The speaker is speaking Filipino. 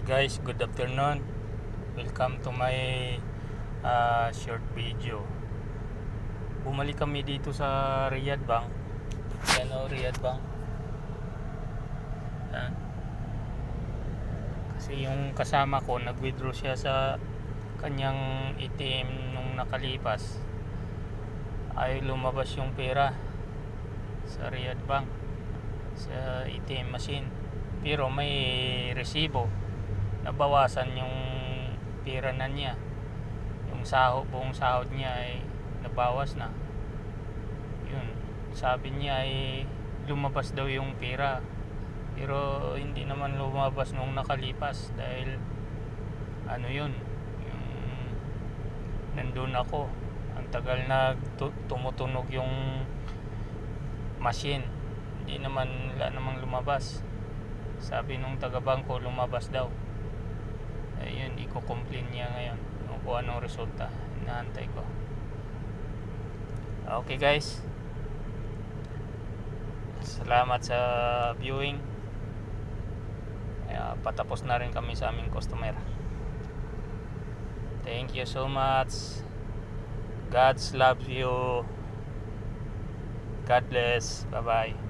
Guys, good afternoon. Welcome to my short video. Bumalik kami dito sa Riyadh Bank. Yan o, Riyadh Bank. Yan. Kasi yung kasama ko, nag-withdraw siya sa kanyang ATM nung nakalipas. Ay lumabas yung pera sa Riyadh Bank, sa ATM machine. Pero may resibo, nabawasan yung pera na niya, yung buong sahod niya ay nabawas na. Yun, sabi niya ay lumabas daw yung pera, pero hindi naman lumabas nung nakalipas dahil yun, yung nandun ako, ang tagal na tumutunog yung machine, wala namang lumabas. Sabi nung taga-bangko lumabas daw. Ayun, i-complain niya ngayon kung anong resulta. Inaantay ko. Okay guys, salamat sa viewing. Patapos na rin kami sa aming customer. Thank you so much. God's love you. God bless. Bye bye.